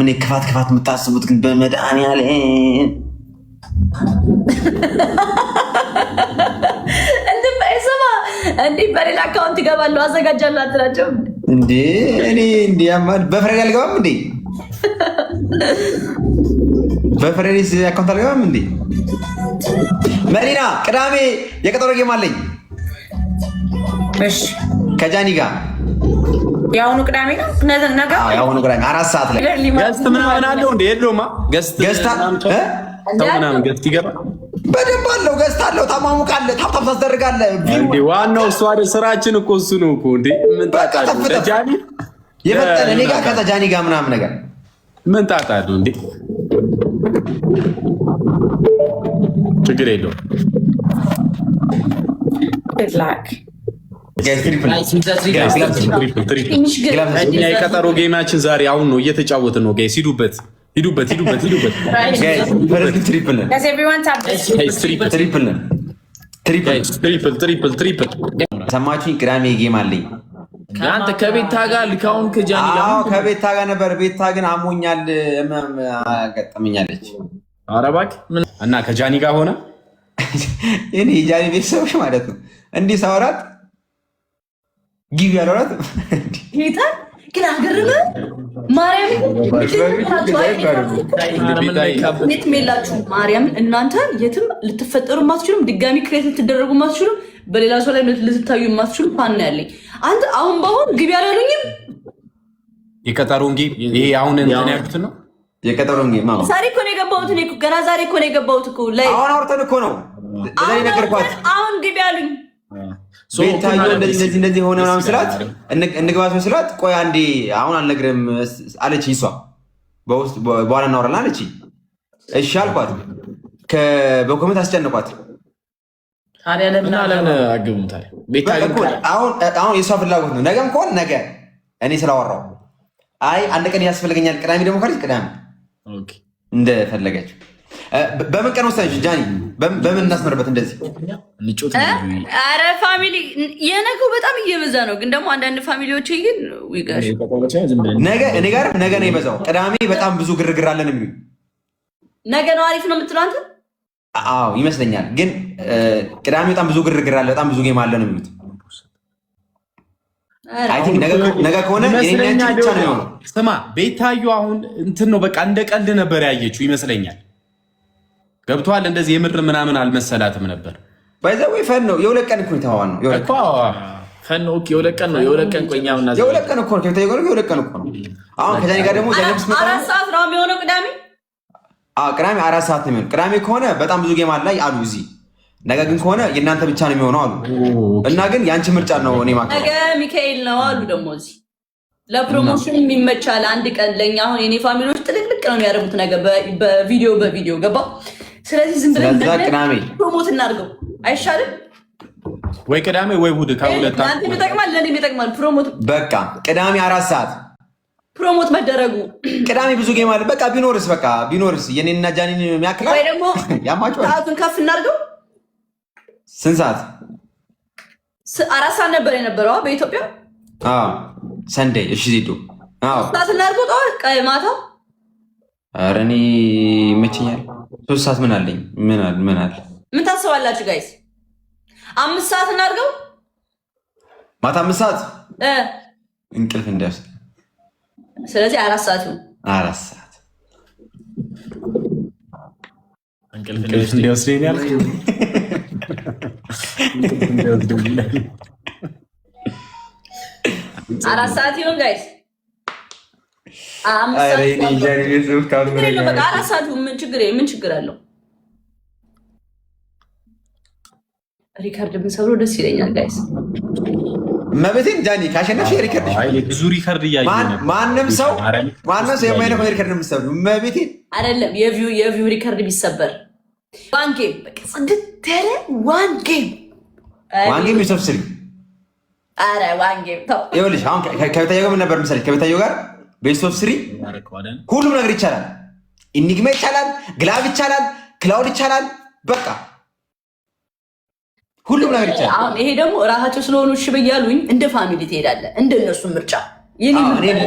ምን ክፋት የምታስቡት ግን በመድኃኒዓለም እንዴ በሌላ አካውንት ይገባሉ አዘጋጃለሁ አትላቸው እንዴ? እኔ እንዴ ያማል በፍሬ አልገባም እንዴ? በፍሬስ አካውንት አልገባም እንዴ? መሪና ቅዳሜ የቀጠሮ ጌም አለኝ። እሺ ከጃኒ ጋር ያውኑ ቅዳሜ ነው ነገ። ያውኑ ቅዳሜ 4 ሰዓት ላይ ገስት ምናምን አለው እንዴ? የለውማ ገስታ ምናምን ገስት ይገባ በደንብ አለው። ገስት አለው። ታማሙቃለህ፣ ታፕታፕ ታስደርጋለህ። እንዴ ዋናው እሱ አይደል? ስራችን እኮ እሱ ነው እኮ እንዴ። ምን ታጣለህ? ጃኒ የፈጠነ እኔ ጋር ከዛ ጃኒ ጋር ምናምን ነገር ምን ታጣለህ እንዴ? ችግር የለውም። የቀጠሮ ጌማችን ዛሬ አሁን ነው እየተጫወትን ነው። ጋይስ ሂዱበት። ትሪፕል ሰማችሁኝ? ቅዳሜ ጌም አለኝ። አንተ ከቤታ ጋር ልካውን ከጃኒ ጋር ከቤታ ጋር ነበር። ቤታ ግን አሞኛል ገጠመኛለች። ኧረ እባክህ እና ከጃኒ ጋር ሆነ። እኔ የጃኒ ቤተሰቦች ማለት ነው እንዲህ ሳወራት ጊቭ ያለራት ጌታ ግን አገርም ማርያም የትም የላችሁም። ማርያም እናንተ የትም ልትፈጠሩ ማትችሉም፣ ድጋሚ ክሬት ልትደረጉ ማትችሉም፣ በሌላ ሰው ላይ ልትታዩ ማትችሉ ፋና ያለኝ አንተ አሁን በአሁን ግቢ ያላሉኝም የቀጠሮን ጌም ይሄ አሁን እንትን ያልኩት ነው። የቀጠሮን ጌም ዛሬ እኮ ነው የገባሁት። እኔ ገና ዛሬ እኮ ነው የገባሁት እኮ ላይ አሁን አውርተን እኮ ነው ነገርኳት። አሁን ግቢ ያሉኝ ቤታዮ እንደዚህ ሆነ ምናምን ስላት እንግባት ስላት ቆይ አንዴ አሁን አልነግርም አለችኝ። እሷ በውስጥ በኋላ እናወራለን አለችኝ። እሺ አልኳት። በኮሜንት አስጨነቋት። ታዲያ ለምን አግቡም? ታዲያ አሁን የእሷ ፍላጎት ነው። ነገም ከሆነ ነገ እኔ ስላወራው አይ አንድ ቀን ያስፈልገኛል ቅዳሜ ደግሞ ካለች ቅዳሜ እንደፈለገችው። በምን ቀን ወሰነች ጃኒ? በምን እናስመርበት? እንደዚህ አረ ፋሚሊ የነገው በጣም እየበዛ ነው። ግን ደግሞ አንዳንድ ፋሚሊዎች ግን ይጋሽ ነገ እኔ ጋር ነገ ነው የበዛው። ቅዳሜ በጣም ብዙ ግርግር አለን የሚሉ ነገ ነው አሪፍ ነው የምትለው አንተ? አዎ ይመስለኛል። ግን ቅዳሜ በጣም ብዙ ግርግር አለ፣ በጣም ብዙ ጌም አለ ነው የሚሉት። አይ ቲንክ ነገ ከሆነ የኔ ብቻ ነው የሚሆነው። ስማ ቤታዩ አሁን እንትን ነው በቃ እንደ ቀልድ ነበር ያየችው ይመስለኛል። ገብቷል። እንደዚህ የምር ምናምን አልመሰላትም ነበር። ባይዘው ፈን ነው። የሁለት ቀን እኮ ተዋዋን ነው እኮ ፈን ነው። የሁለት ቀን ነው። የሁለት ቀን ቆኛው እና የሁለት ቀን እኮ ነው። የሁለት ቀን እኮ ነው። አሁን ከዛኔ ጋር ደግሞ ዘነብስ መጣ 4 ሰዓት ነው የሚሆነው ቅዳሜ። ቅዳሜ 4 ሰዓት ነው የሚሆነው። ቅዳሜ ከሆነ በጣም ብዙ ጌም አለ አሉ እዚህ። ነገ ግን ከሆነ የእናንተ ብቻ ነው የሚሆነው አሉ። እና ግን ያንቺ ምርጫ ነው። እኔ ማለት ነገ ሚካኤል ነው አሉ ደግሞ እዚህ ለፕሮሞሽን የሚመቻል አንድ ቀን ለኛ። አሁን የኔ ፋሚሊዎች ጥልቅልቅ ነው የሚያደርጉት ነገ በቪዲዮ ገባ። ስለዚህ ዝም ብለን ቅዳሜ ፕሮሞት እናድርገው አይሻልም ወይ? ቅዳሜ ወይ እሑድ ከሁለት አንተ ይጠቅማል፣ ለኔም ይጠቅማል። ፕሮሞት በቃ ቅዳሜ 4 ሰዓት ፕሮሞት መደረጉ። ቅዳሜ ብዙ ጌም አለ። በቃ ቢኖርስ የኔና ጃኒን የሚያክላል ወይ ደግሞ ያማቸው ሰዓቱን ከፍ እናድርገው። ስንት ሰዓት? 4 ሰዓት ነበር የነበረው በኢትዮጵያ። ሰንዴይ። እሺ ዜዶ ሰዓት እናድርገው። ጠዋት ማታ ኧረ እኔ ይመቸኛል። 3 ሰዓት ምን አለኝ? ምን አለ? ምን ታስባላችሁ ጋይስ? 5 ሰዓት እናድርገው። ማታ 5 ሰዓት እንቅልፍ እንዳይወስድ። ስለዚህ 4 ሰዓት ነው። 4 ሰዓት እንቅልፍ እንዳይወስድ ይላል። 4 ሰዓት ይሁን ጋይስ። 4 ሰዓት ምን ችግር አለው? ሪካርድ ብንሰብሮ ደስ ይለኛል ጋይስ። መቤቴን ጃኒ ካሸነፍሽ ሪካርድ ብዙ ሪካርድ እያየሁ ማንም ሰው የማይነው ሪካርድ ነው የምትሰብሪው። መቤቴን አይደለም የቪው ሪካርድ ቢሰበር ዋን ጌም በቃ ጽድት ያለ ዋን ጌም ይሰብስሪ። ኧረ ዋን ጌም ተው። ይኸውልሽ አሁን ከቤታዮ ጋር ምን ነበር መሰለኝ? ከቤታዮ ጋር ቤስት ኦፍ 3 ሁሉም ነገር ይቻላል። ኢኒግማ ይቻላል፣ ግላብ ይቻላል፣ ክላውድ ይቻላል። በቃ ሁሉም ነገር ይቻላል። አሁን ይሄ ደግሞ ራሳቸው ስለሆኑ እሺ በያሉኝ እንደ ፋሚሊ ትሄዳለህ፣ እንደ እነሱ ምርጫ።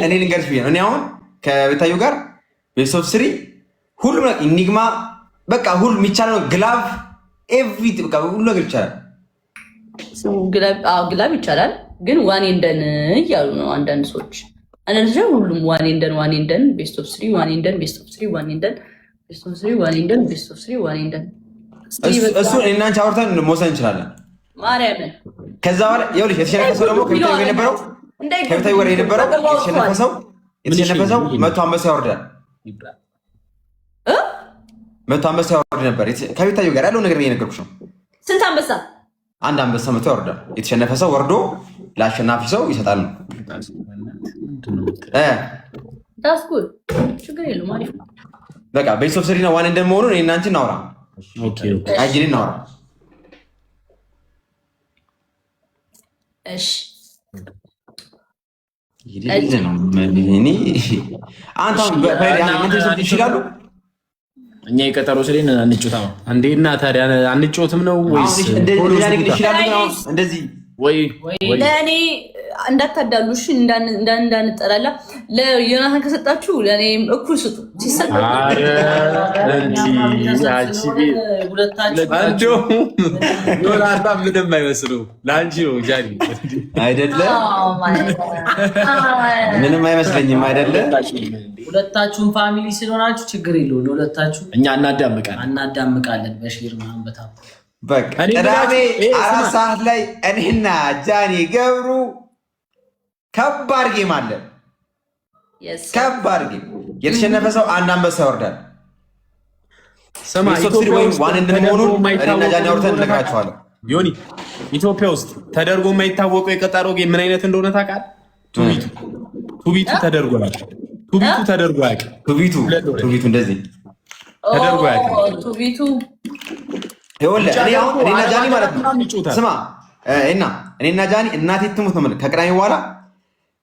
እኔ ልንገርሽ ብዬ ነው። እኔ አሁን ከቤታዮ ጋር ቤስት ኦፍ 3 ሁሉም ኢኒግማ በቃ ሁሉ የሚቻለው ግላቭ ኤቭሪት በቃ ሁሉ ነገር ይቻላል። ግላብ ይቻላል፣ ግን ዋን ኤንደን እያሉ ነው አንዳንድ ሰዎች። አንዳንድ ሰዎች ሁሉም ዋን ኤንደን ቤስት ኦፍ 3 ዋን ኤንደን ቤስት ኦፍ 3 ዋን ኤንደን ቤስት ኦፍ 3 ዋን ኤንደን ቤስት ኦፍ 3 ዋን ኤንደን እሱ እና አንቺ አውርተን መውሰድ እንችላለን። ማርያምን ከዛ በኋላ ይኸውልሽ የተሸነፈ ሰው ደግሞ ከቤታዊ የነበረው የተሸነፈ ሰው 100 አንበሳ ያወርዳል። 100 አንበሳ ያወርድ ነበር። ከቤታዊ ጋር ያለው ነገር እየነገርኩሽ ነው። ስንት አንበሳ? አንድ አንበሳ 100 ያወርዳል። የተሸነፈ ሰው ወርዶ ለአሸናፊ ሰው ይሰጣል ነው። ዳስኩል ችግር የለውም። አሪፍ ነው። በቃ ቤስት ኦፍ 3 እና ዋን እንደመሆኑ እኔ እና አንቺ እናውራ። አይጂን እናውራ። እሺ ይችላሉ። እኛ የቀጠሮ ስሌን አንጮታ እንዴ? እና ታዲያ አንጮትም ነው ወይስ እንደዚህ ወይ ለእኔ እንዳታዳሉሽ እንዳንጠላላ ለዮናታን ከሰጣችሁ ለእኔም እኩል ስጡ። ዮናታን ምንም አይመስሉ ለአንቺ ነው ጃኒ አይደለ? ምንም አይመስለኝም አይደለ? ሁለታችሁም ፋሚሊ ስለሆናችሁ ችግር የለውም። ሁለታችሁ እኛ እናዳምቃለን በሼር ምናምን በጣም በቃ ቅዳሜ 4 ሰዓት ላይ እኔና ጃኒ ገብሩ ከባድ ጌም አለ። ከባድ ጌም። የተሸነፈ ሰው አንድ አንበሳ ያወርዳል። ዋን እንደመሆኑን እኔና ጃኒ አውርተን እነግራችኋለሁ። ዮኒ ኢትዮጵያ ውስጥ ተደርጎ የማይታወቀው የቀጠሮ ጌም ምን አይነት እንደሆነ ታውቃለህ? ቱቢቱ ተደርጎ አያውቅም። ቱቢቱ እንደዚህ ተደርጎ አያውቅም። ቱቢቱ እኔና ጃኒ ማለት ነው። ስማ እኔና ጃኒ እናቴ ትሙት ነው የምልህ። ከቅዳሜ በኋላ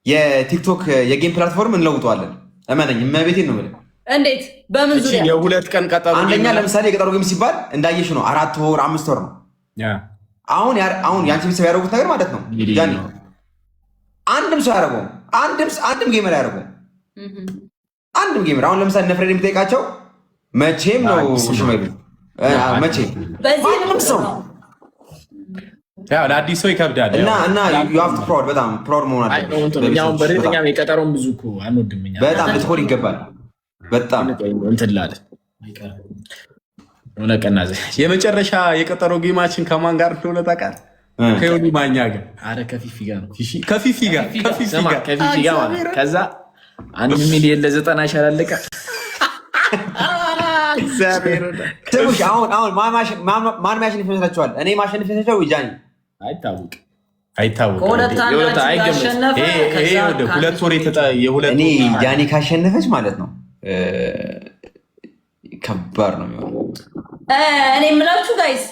የቲክቶክ የጌም ፕላትፎርም እንለውጠዋለን። እመነኝ፣ እመቤቴን ነው የምልህ። እንዴት? በምን ዙሪያ? የ2 ቀን ቀጠሮ። አንደኛ ለምሳሌ የቀጠሮ ጌም ሲባል እንዳየሽ ነው 4 ወር 5 ወር ነው። አሁን የአንቺ ቤተሰብ ያደረጉት ነገር ማለት ነው ጃኒ አንድም ሰው ያደረገው አንድም ጌመር ያደረገው አንድም ጌመር። አሁን ለምሳሌ ነፍሬድ የሚጠይቃቸው መቼም ነው ሽማይሉ መቼ ሰው ለአዲስ ሰው ይከብዳል እና ፕሮድ በጣም ፕሮድ መሆን አለ። የቀጠሮን ብዙ እኮ አንወድም እኛ በጣም ልትኮድ ይገባል። በጣም እንትላለ ሆነ ቀናዘ የመጨረሻ የቀጠሮ ጌማችን ከማን ጋር እንደሆነ ታውቃለህ? ከዮኒ ማኛ ጋር። አረ ከፊፊ ጋር ነው። ከፊፊ ጋር ማለት ከዛ 1 ሚሊዮን ለ90 ሻላለቀ አሁን ማን ማሸነፍ ይመስላችኋል? እኔ ማሸነፍ ይመስላችኋል ወይ ጃኒ? አይታወቅም። እኔ ጃኒ ካሸነፈች ማለት ነው ከባድ ነው የሚሆነው። እኔ የምላችሁ ጋይስ